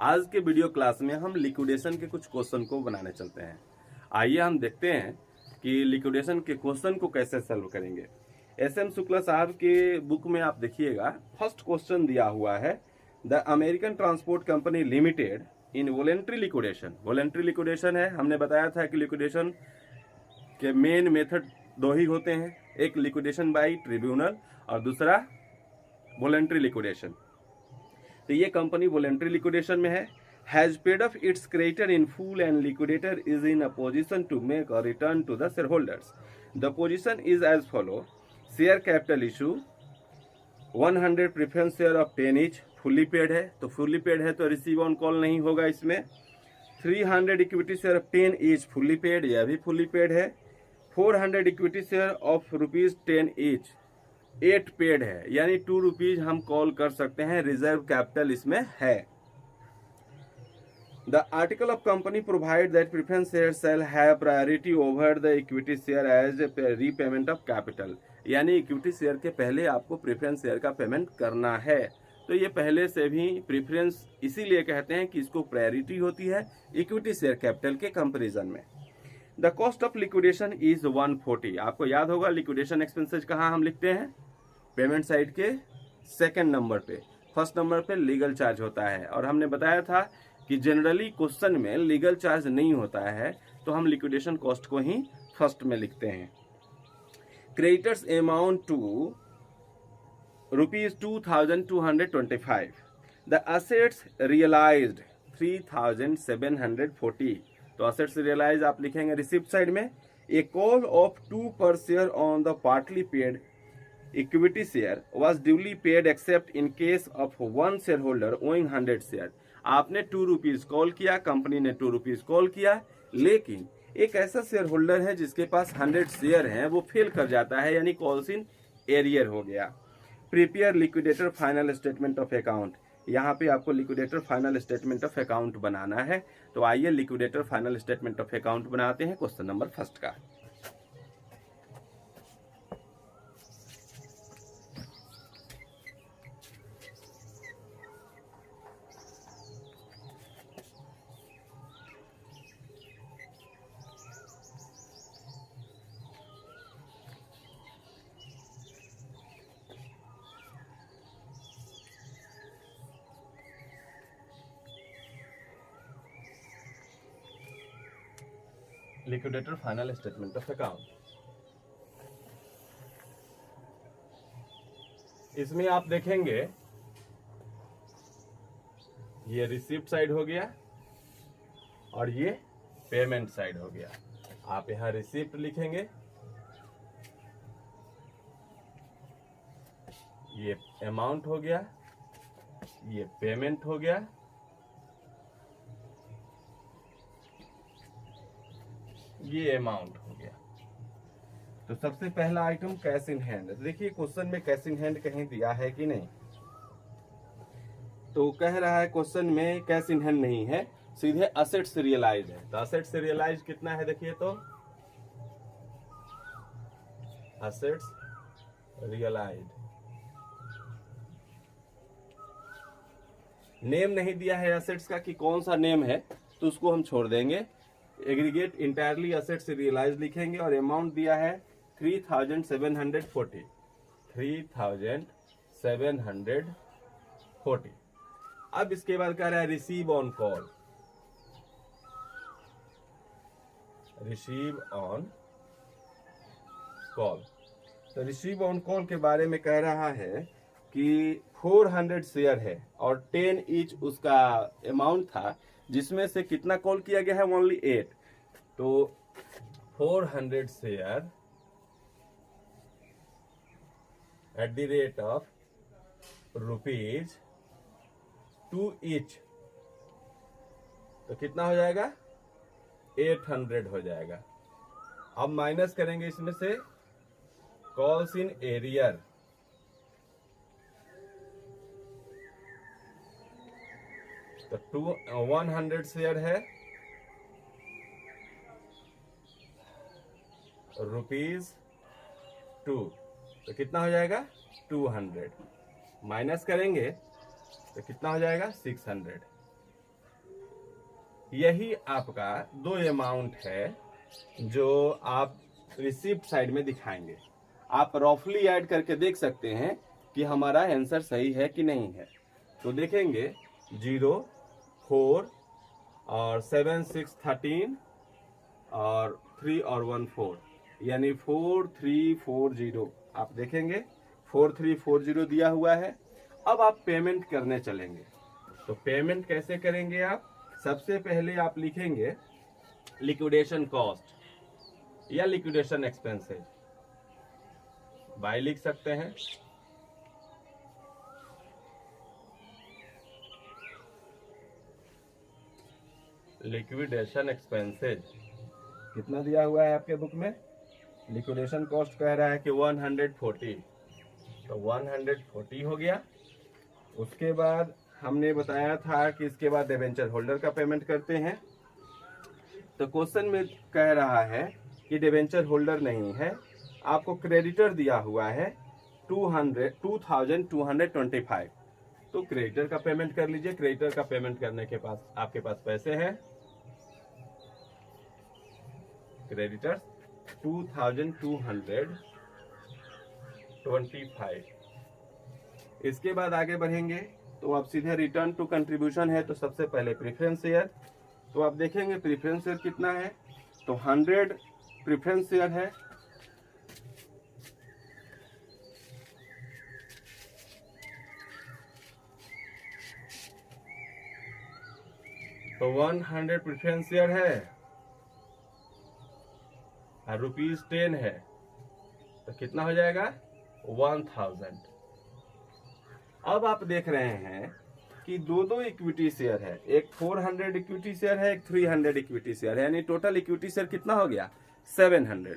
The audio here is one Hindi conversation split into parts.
आज के वीडियो क्लास में हम लिक्विडेशन के कुछ क्वेश्चन को बनाने चलते हैं। आइए हम देखते हैं कि लिक्विडेशन के क्वेश्चन को कैसे सॉल्व करेंगे। एस.एम. शुक्ला साहब के बुक में आप देखिएगा, फर्स्ट क्वेश्चन दिया हुआ है, the American transport company limited in voluntary liquidation. Voluntary liquidation है, हमने बताया था कि लिक्विडेशन के मेन मेथड दो ही होते हैं, एक लिक्विडेशन बाय ट्रिब्यूनल और दूसरा वॉलेंट्री लिक्विडेशन। तो ये कंपनी वॉलेंट्री लिक्विडेशन में है। Has paid off its creditor in full and liquidator is in a position to make a return to the share holders. The position is as follow: share capital issue 100 preference share of 10 each, fully paid है, तो फुल्ली पेड है तो रिसीव ऑन कॉल नहीं होगा इसमें। 300 equity share of 10 each, fully paid, यह भी फुल्ली पेड है। 400 equity share of ₹10 each, 8 paid है, यानी ₹2 हम कॉल कर सकते हैं, रिजर्व कैपिटल इसमें है। The article of company provide that preference share shall have priority over the equity share as repayment of capital, यानी इक्विटी शेयर के पहले आपको प्रेफरेंस शेयर का पेमेंट करना है। तो ये पहले से भी प्रेफरेंस इसीलिए कहते हैं कि इसको प्रायोरिटी होती है इक्विटी शेयर कैपिटल के कंपेरिजन में। The cost of liquidation is 140। आपको याद होगा लिक्विडेशन एक्सपेंसेस कहाँ हम लिखते हैं? पेमेंट साइड के सेकंड नंबर पे। फर्स्ट नंबर पे लीगल चार्ज होता है, और हमने बताया था कि जनरली क्वेश्चन में लीगल चार्ज नहीं होता है, तो हम लिक्विडेशन कॉस्ट को ही फर्स्ट में लिखते हैं। Creditors amount to ₹2225। The assets realized 3740। तो असेट्स रियलाइज आप लिखेंगे रिसिप्ट साइड में। ए कॉल ऑफ 2 पर share on the partly paid equity share was duly paid except in case of one shareholder owing 100 share. आपने ₹2 कॉल किया, कंपनी ने ₹2 कॉल किया, लेकिन एक ऐसा शेयर होल्डर है जिसके पास 100 शेयर हैं, वो फेल कर जाता है, यानी कॉल्स इन एरियर हो गया। Prepare liquidator final statement of account. यहाँ पे आपको liquidator final statement of account बनाना है। तो आइए liquidator final statement of account बनाते हैं क्वेश्चन नंबर फर्स्ट का। Liquidator final statement of account, इसमें आप देखेंगे ये रिसीप्ट साइड हो गया और ये पेमेंट साइड हो गया। आप यहां रिसीप्ट लिखेंगे, ये अमाउंट हो गया, ये पेमेंट हो गया, ये अमाउंट हो गया। तो सबसे पहला आइटम कैश इन हैंड। देखिए क्वेश्चन में कैश इन हैंड कहीं दिया है कि नहीं, तो कह रहा है क्वेश्चन में कैश इन हैंड नहीं है, सीधे असेट्स रियलाइज है। तो असेट्स रियलाइज कितना है देखिए, तो असेट्स रियलाइज, नेम नहीं दिया है असेट्स का कि कौन सा नेम है, तो उसको हम छोड़ देंगे। एग्रीगेट इंटायरली असेट्स रियलाइज लिखेंगे, और अमाउंट दिया है 3740। 3740। अब इसके बाद कह रहा है receive on call. Receive on call, तो रिसीव ऑन कॉल के बारे में कह रहा है कि 400 शेयर है और 10 ईच उसका अमाउंट था, जिसमें से कितना कॉल किया गया है? ओनली 8। तो 400 share at the rate of ₹2 each, तो कितना हो जाएगा? 800 हो जाएगा। अब माइनस करेंगे इसमें से कॉल्स इन एरियर, तो 100 शेयर है, ₹2, तो कितना हो जाएगा? 200। माइनस करेंगे तो कितना हो जाएगा? 600। यही आपका दो अमाउंट है जो आप रिसिप्ट साइड में दिखाएंगे। आप रफली ऐड करके देख सकते हैं कि हमारा आंसर सही है कि नहीं है। तो देखेंगे 0, 4 और 7, 6, 13 और 3 और 1, 4, यानी 4340। आप देखेंगे 4340 दिया हुआ है। अब आप पेमेंट करने चलेंगे। तो पेमेंट कैसे करेंगे आप? सबसे पहले आप लिखेंगे लिक्विडेशन कॉस्ट या लिक्विडेशन एक्सपेंसेस, बाय लिख सकते हैं। लिक्विडेशन एक्सपेंसेज कितना दिया हुआ है आपके बुक में? लिक्विडेशन कॉस्ट कह रहा है कि 140, तो 140 हो गया। उसके बाद हमने बताया था कि इसके बाद डिबेंचर होल्डर का पेमेंट करते हैं। तो क्वेश्चन में कह रहा है कि डिबेंचर होल्डर नहीं है, आपको क्रेडिटर दिया हुआ है 2225। तो क्रेडिटर का पेमेंट कर लीजिए। क्रेडिटर का पेमेंट करने के पास आपके पास पैसे हैं। क्रेडिटर 2225। इसके बाद आगे बढ़ेंगे तो आप सीधे रिटर्न टू कंट्रीब्यूशन है। तो सबसे पहले प्रेफरेंस शेयर, तो आप देखेंगे प्रेफरेंस शेयर कितना है, तो 100 प्रेफरेंस शेयर है। तो 100 प्रेफरेंस शेयर है और ₹10 है, तो कितना हो जाएगा? 1000। अब आप देख रहे हैं कि दो इक्विटी शेयर है, एक 400 इक्विटी शेयर है, एक 300 इक्विटी शेयर है, यानी टोटल इक्विटी शेयर कितना हो गया? 700।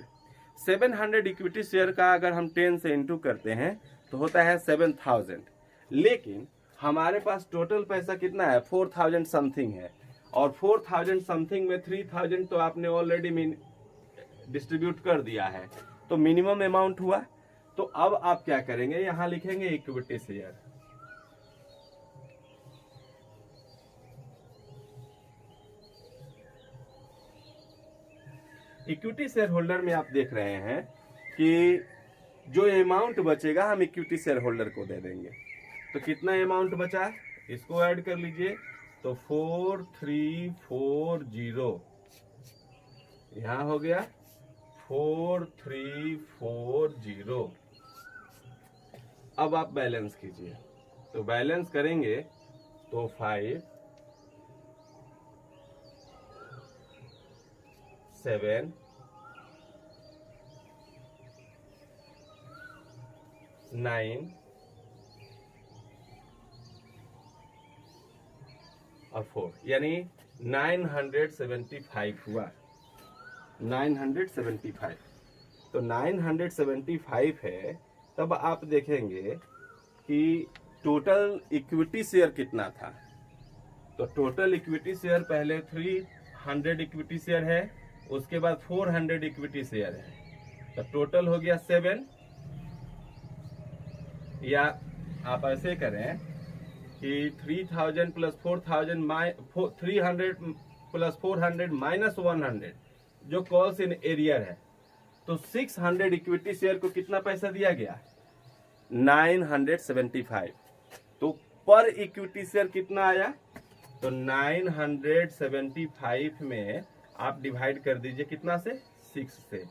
700 इक्विटी शेयर का अगर हम 10 से इंटू करते हैं तो होता है 7000। लेकिन हमारे पास टोटल पैसा कितना है? 4000 समथिंग है, और 4000 समथिंग में 3000 तो आपने ऑलरेडी डिस्ट्रीब्यूट कर दिया है, तो मिनिमम अमाउंट हुआ। तो अब आप क्या करेंगे? यहां लिखेंगे equity share. Equity share holder में आप देख रहे हैं कि जो अमाउंट बचेगा हम इक्विटी शेयर होल्डर को दे देंगे। तो कितना अमाउंट बचा, इसको ऐड कर लीजिए। तो 4340 यहां हो गया 4340। अब आप बैलेंस कीजिए। तो बैलेंस करेंगे तो 5, 7, 9 और 4, यानी 975 हुआ। 975। तो 975 है। तब आप देखेंगे कि टोटल इक्विटी शेयर कितना था। तो टोटल इक्विटी शेयर पहले 300 इक्विटी शेयर है, उसके बाद 400 इक्विटी शेयर है, तो टोटल हो गया 7। या आप ऐसे करें कि 3000 प्लस 4000 300 प्लस 400 माइनस 100 जो कॉल्स इन एरियर है। तो 600 इक्विटी शेयर को कितना पैसा दिया गया? 975। तो पर इक्विटी शेयर कितना आया? तो 975 में आप डिवाइड कर दीजिए कितना से? 6 से।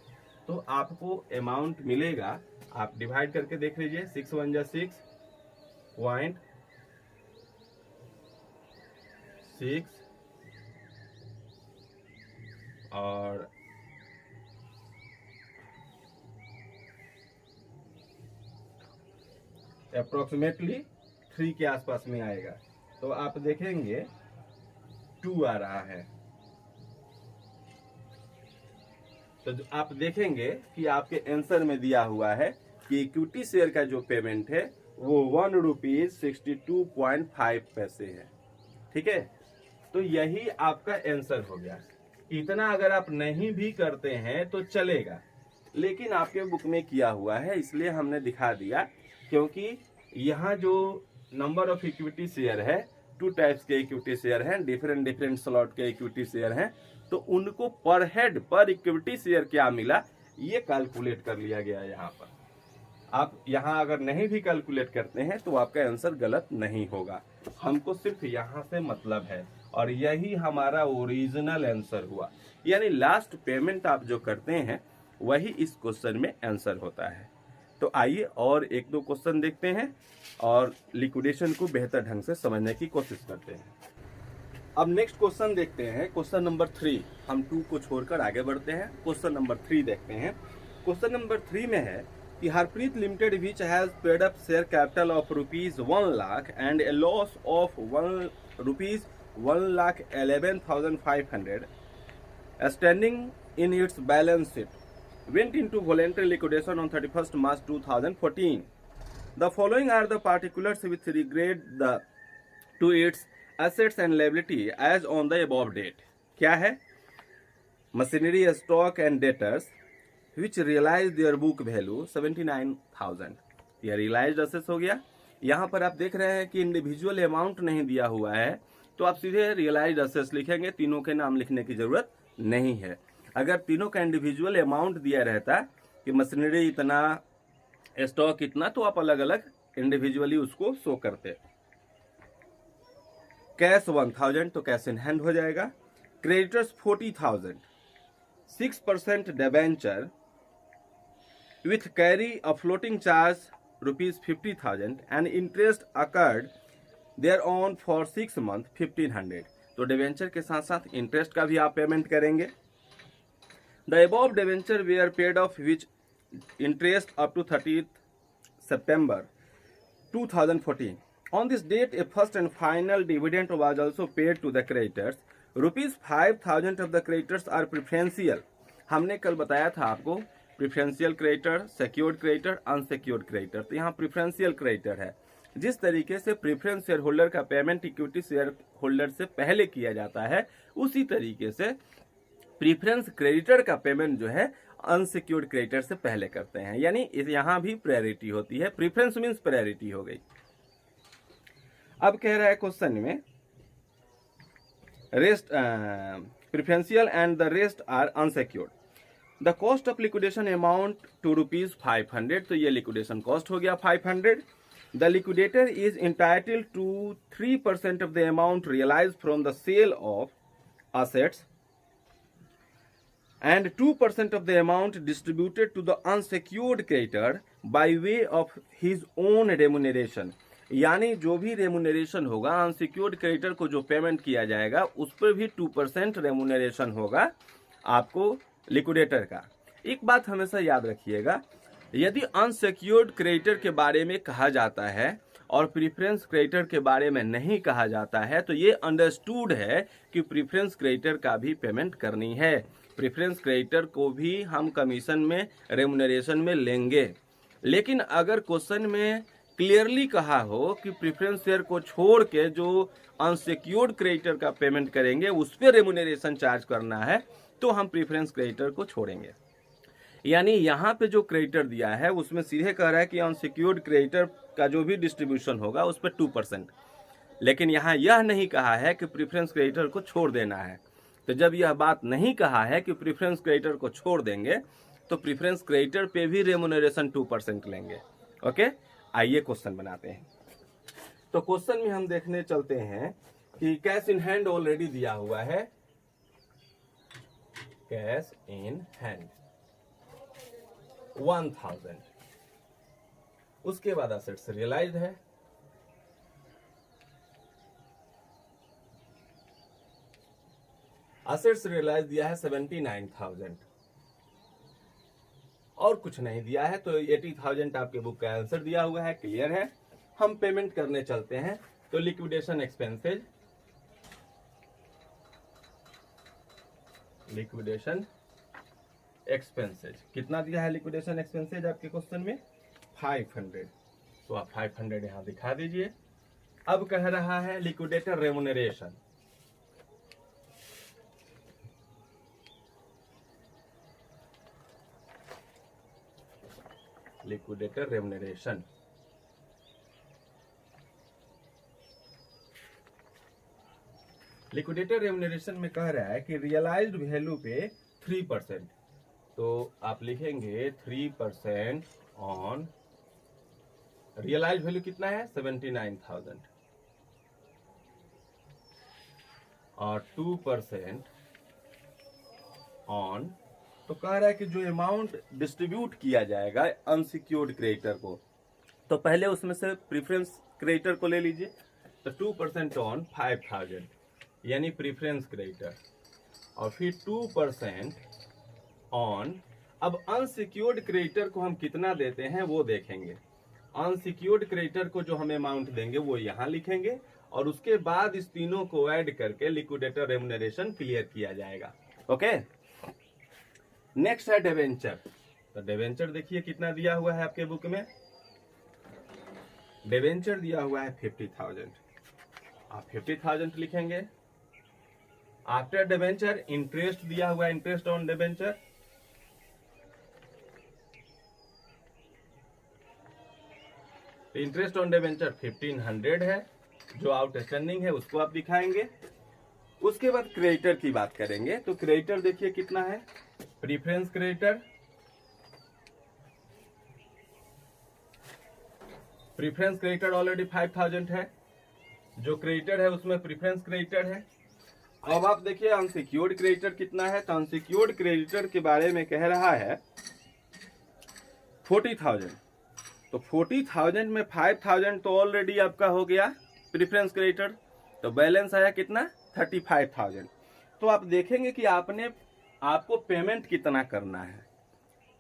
तो आपको अमाउंट मिलेगा, आप डिवाइड करके देख लीजिए। 6 1 जा 6.6 और अप्रोक्सीमेटली 3 के आसपास में आएगा। तो आप देखेंगे 2 आ रहा है। तो आप देखेंगे कि आपके आंसर में दिया हुआ है कि इक्विटी शेयर का जो पेमेंट है वो ₹1.62.5 है। ठीक है, तो यही आपका आंसर हो गया। इतना अगर आप नहीं भी करते हैं तो चलेगा, लेकिन आपके बुक में किया हुआ है इसलिए हमने दिखा दिया, क्योंकि यहाँ जो नंबर ऑफ इक्विटी शेयर है टू टाइप्स के इक्विटी शेयर हैं, डिफरेंट डिफरेंट स्लॉट के इक्विटी शेयर हैं, तो उनको पर हेड पर इक्विटी शेयर क्या मिला ये कैलकुलेट कर लिया गया है यहाँ पर। आप यहाँ अगर नहीं भी कैलकुलेट करते हैं तो आपका आंसर गलत नहीं होगा, हमको सिर्फ यहाँ से मतलब है, और यही हमारा ओरिजिनल आंसर हुआ। यानी लास्ट पेमेंट आप जो करते हैं वही इस क्वेश्चन में आंसर होता है। तो आइए और एक दो क्वेश्चन देखते हैं और लिक्विडेशन को बेहतर ढंग से समझने की कोशिश करते हैं। अब नेक्स्ट क्वेश्चन देखते हैं, क्वेश्चन नंबर 3। हम 2 को छोड़कर आगे बढ़ते हैं, क्वेश्चन नंबर 3 देखते हैं। क्वेश्चन नंबर 3 में है कि Harpreet limited which has paid up share capital of ₹1 lakh and A loss of ₹1,11,500 standing in its balance sheet went into voluntary liquidation on 31st March 2014. The following are the particulars with regard to its assets and liability as on the above date. क्या है? Machinery, stock and debtors which realized their book value 79,000. यह realized assets हो गया। यहाँ पर आप देख रहे हैं कि इंडिविजुअल अमाउंट नहीं दिया हुआ है, तो आप सीधे रियलाइज्ड असेट्स लिखेंगे, तीनों के नाम लिखने की जरूरत नहीं है। अगर तीनों का इंडिविजुअल अमाउंट दिया रहता कि मशीनरी इतना, स्टॉक इतना, तो आप अलग अलग इंडिविजुअली उसको शो करते। कैश 1000 तो कैश इन हैंड हो जाएगा। Creditors 40,000, 6% debenture with carry a floating charge ₹50,000 and interest accrued there on for 6 month 1500। तो डिबेंचर के साथ साथ इंटरेस्ट का भी आप पेमेंट करेंगे। The above debenture were paid off which interest up to 30th September 2014. On this date, a first and final dividend was also paid to the creditors. ₹5,000 of the creditors are preferential. हमने कल बताया था आपको preferential creditor, secured creditor, unsecured creditor. तो यहाँ प्रिफरेंशियल क्रेडिटर है। जिस तरीके से प्रेफरेंस शेयर होल्डर का पेमेंट इक्विटी शेयर होल्डर से पहले किया जाता है, उसी तरीके से प्रेफरेंस क्रेडिटर का पेमेंट जो है अनसिक्योर्ड क्रेडिटर से पहले करते हैं। यानी यहाँ भी प्रायोरिटी होती है, प्रेफरेंस मींस प्रायोरिटी हो गई। अब कह रहा है क्वेश्चन में rest preferential and the rest are unsecured. The cost of liquidation amount to ₹500। तो ये लिक्विडेशन कॉस्ट हो गया 500। The liquidator is entitled to 3% of the amount realize from the sale of assets and 2% of the amount distributed to the unsecured creditor by way of his own remuneration। यानी जो भी रेमुनरेशन होगा, अनसिक्योर्ड क्रेडिटर को जो पेमेंट किया जाएगा उस पर भी 2% रेमुनरेशन होगा आपको लिक्विडेटर का। एक बात हमेशा याद रखिएगा, यदि अनसिक्योर्ड क्रेडिटर के बारे में कहा जाता है और प्रीफरेंस क्रेडिटर के बारे में नहीं कहा जाता है, तो ये अंडरस्टूड है कि प्रीफरेंस क्रेडिटर का भी पेमेंट करनी है। प्रीफरेंस क्रेडिटर को भी हम कमीशन में, रेमुनरेशन में लेंगे। लेकिन अगर क्वेश्चन में क्लियरली कहा हो कि प्रीफरेंस शेयर को छोड़ के जो अनसिक्योर्ड क्रेडिटर का पेमेंट करेंगे उस पर रेमुनरेशन चार्ज करना है, तो हम प्रीफरेंस क्रेडिटर को छोड़ेंगे। यानी यहाँ पे जो क्रेडिटर दिया है उसमें सीधे कह रहा है कि अनसिक्योर्ड क्रेडिटर का जो भी डिस्ट्रीब्यूशन होगा उस पर 2%, लेकिन यहाँ यह नहीं कहा है कि प्रीफरेंस क्रेडिटर को छोड़ देना है। तो जब यह बात नहीं कहा है कि प्रीफरेंस क्रेडिटर को छोड़ देंगे, तो प्रीफरेंस क्रेडिटर पे भी रेमुनरेशन 2% लेंगे। ओके, आइए क्वेश्चन बनाते हैं। तो क्वेश्चन में हम देखने चलते हैं कि कैश इन हैंड ऑलरेडी दिया हुआ है, कैश इन हैंड 1000। उसके बाद असेट्स रियलाइज्ड है, असेट्स रियलाइज दिया है 79,000 और कुछ नहीं दिया है, तो 80,000 आपके बुक का आंसर दिया हुआ है, क्लियर है। हम पेमेंट करने चलते हैं। तो लिक्विडेशन एक्सपेंसेज, लिक्विडेशन एक्सपेंसेज कितना दिया है? लिक्विडेशन एक्सपेंसेज आपके क्वेश्चन में 500। तो आप 500 यहां दिखा दीजिए। अब कह रहा है liquidator remuneration. Liquidator remuneration liquidated remuneration में कह रहा है कि रियलाइज्ड वैल्यू पे 3%, तो आप लिखेंगे 3% ऑन रियलाइज्ड वैल्यू कितना है 79,000 और 2% ऑन, तो कह रहा है कि जो अमाउंट डिस्ट्रीब्यूट किया जाएगा अनसिक्योर्ड क्रेडिटर को, तो पहले उसमें से प्रीफरेंस क्रेडिटर को ले लीजिए, तो 2% ऑन 5,000 यानी प्रीफरेंस क्रेडिटर, और फिर 2% ऑन, अब अनसिक्योर्ड क्रेडिटर को हम कितना देते हैं वो देखेंगे। अनसिक्योर्ड क्रेडिटर को जो हम अमाउंट देंगे वो यहाँ लिखेंगे, और उसके बाद इस तीनों को ऐड करके लिक्विडेटर रेम्यूनरेशन क्लियर किया जाएगा। ओके, नेक्स्ट है डिवेंचर। तो डिवेंचर देखिए कितना दिया हुआ है आपके बुक में, डिवेंचर दिया हुआ है 50,000, आप 50,000 लिखेंगे। आफ्टर डिवेंचर इंटरेस्ट दिया हुआ है, interest on debenture, interest on debenture 1500 है, जो आउटस्टैंडिंग है उसको आप दिखाएंगे। उसके बाद क्रेडिटर की बात करेंगे, तो क्रेडिटर देखिए कितना है, preference creditor, preference creditor already 5,000 है, जो क्रेडिटर है उसमें प्रीफरेंस क्रेडिटर है। अब आप देखिए अनसिक्योर्ड क्रेडिटर कितना है, तो अनसिक्योर्ड क्रेडिटर के बारे में कह रहा है 40,000, तो 40,000 में 5,000 तो ऑलरेडी आपका हो गया प्रीफरेंस क्रेडिटर, तो बैलेंस आया कितना 35,000। तो आप देखेंगे कि आपको पेमेंट कितना करना है,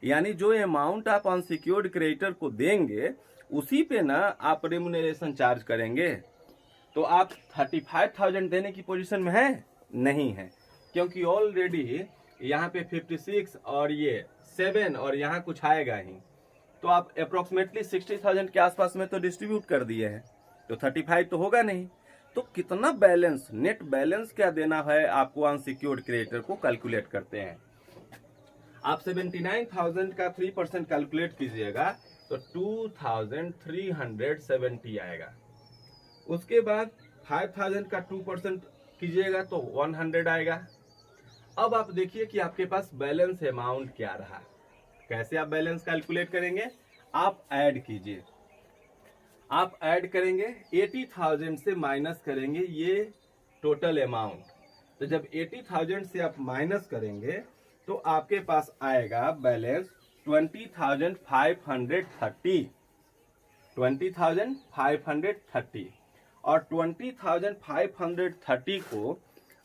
यानी जो अमाउंट आप अनसिक्योर्ड क्रेडिटर को देंगे उसी पे ना आप रेम्यूनरेशन चार्ज करेंगे। तो आप 35,000 देने की पोजीशन में है नहीं है, क्योंकि ऑलरेडी यहाँ पे 56 और ये 7 और यहाँ कुछ आएगा ही, तो आप अप्रोक्सीमेटली 60,000 के आसपास में तो डिस्ट्रीब्यूट कर दिए हैं, तो 35 तो होगा नहीं। तो कितना बैलेंस, नेट बैलेंस क्या देना है आपको अनसिक्योर्ड क्रेडिटर को कैलकुलेट करते हैं। आप 79,000 का 3% कैलकुलेट कीजिएगा तो 2,370 आएगा। उसके बाद 5,000 का 2% कीजिएगा तो 100 आएगा। अब आप देखिए कि आपके पास बैलेंस अमाउंट क्या रहा। कैसे आप बैलेंस कैलकुलेट करेंगे, आप ऐड कीजिए, आप ऐड करेंगे 80,000 से माइनस करेंगे ये टोटल अमाउंट। तो जब 80,000 से आप माइनस करेंगे तो आपके पास आएगा बैलेंस 20,530, 20,530, और 20,530 को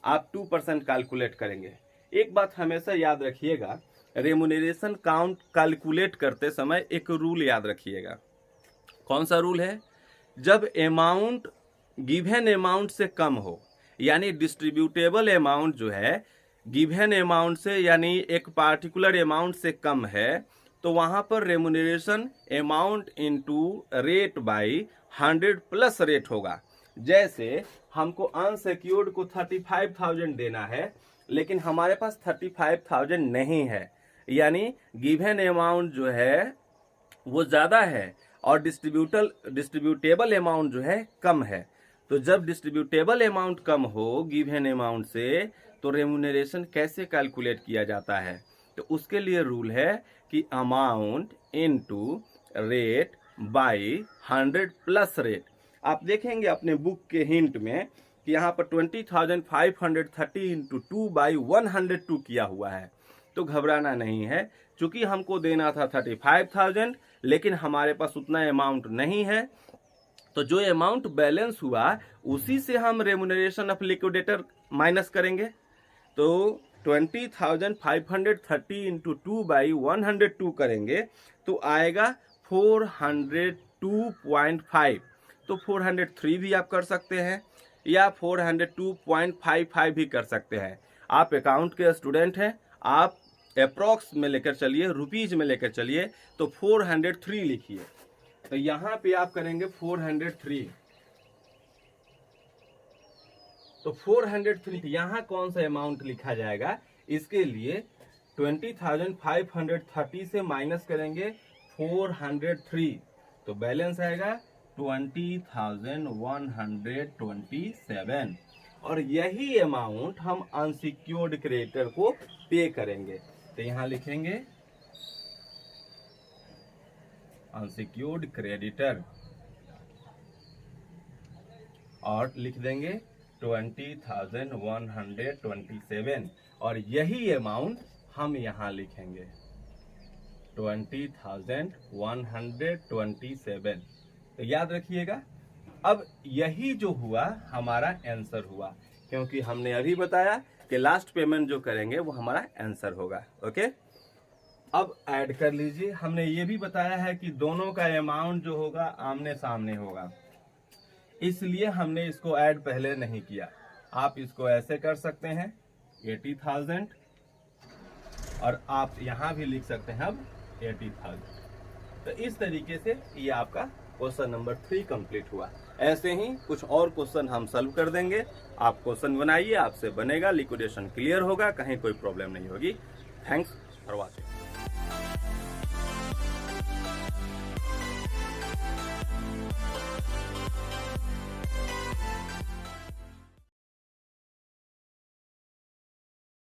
आप 2% कैलकुलेट करेंगे। एक बात हमेशा याद रखिएगा, रेम्यूनरेशन काउंट कैलकुलेट करते समय एक रूल याद रखिएगा। कौन सा रूल है, जब अमाउंट गिवन अमाउंट से कम हो, यानी डिस्ट्रीब्यूटेबल अमाउंट जो है गिवन अमाउंट से यानी एक पार्टिकुलर अमाउंट से कम है, तो वहां पर remuneration amount into rate by 100 plus rate होगा। जैसे हमको अनसिक्योर्ड को 35,000 देना है, लेकिन हमारे पास 35,000 नहीं है, यानी गिवन अमाउंट जो है वो ज्यादा है और डिस्ट्रीब्यूटेबल अमाउंट जो है कम है। तो जब डिस्ट्रीब्यूटेबल अमाउंट कम हो गिवन अमाउंट से, तो रेम्यूनरेशन कैसे कैलकुलेट किया जाता है, तो उसके लिए रूल है कि amount into rate by 100 plus rate. आप देखेंगे अपने बुक के हिंट में कि यहाँ पर 20,530 इंटू 2 बाई 102 किया हुआ है। तो घबराना नहीं है, चूंकि हमको देना था 35,000 लेकिन हमारे पास उतना अमाउंट नहीं है, तो जो अमाउंट बैलेंस हुआ उसी से हम रेम्यूनरेशन ऑफ लिक्विडेटर माइनस करेंगे। तो 20,530 इंटू 2 बाई 102 करेंगे तो आएगा 402.5। तो 403 भी आप कर सकते हैं या 402.55 भी कर सकते हैं। आप अकाउंट के स्टूडेंट हैं, आप अप्रॉक्स में लेकर चलिए, रुपीज में लेकर चलिए, तो 403 लिखिए। तो यहां पे आप करेंगे 403, तो 403 यहां कौन सा अमाउंट लिखा जाएगा, इसके लिए 20,530 से माइनस करेंगे 403, तो बैलेंस आएगा 20,127। और यही अमाउंट हम अनसिक्योर्ड क्रेडिटर को पे करेंगे। तो यहां लिखेंगे अनसिक्योर्ड क्रेडिटर और लिख देंगे 20,127 और यही अमाउंट हम यहां लिखेंगे 20,127। तो याद रखिएगा, अब यही जो हुआ हमारा आंसर हुआ, क्योंकि हमने अभी बताया कि लास्ट पेमेंट जो करेंगे वो हमारा आंसर होगा। ओके, अब ऐड कर लीजिए। हमने ये भी बताया है कि दोनों का अमाउंट जो होगा आमने सामने होगा, इसलिए हमने इसको ऐड पहले नहीं किया। आप इसको ऐसे कर सकते हैं 80,000 और आप यहां भी लिख सकते हैं अब 80,000। तो इस तरीके से ये आपका क्वेश्चन नंबर 3 कंप्लीट हुआ। ऐसे ही कुछ और क्वेश्चन हम सॉल्व कर देंगे। आप क्वेश्चन बनाइए, आपसे बनेगा, लिक्विडेशन क्लियर होगा, कहीं कोई प्रॉब्लम नहीं होगी। Thanks for watching.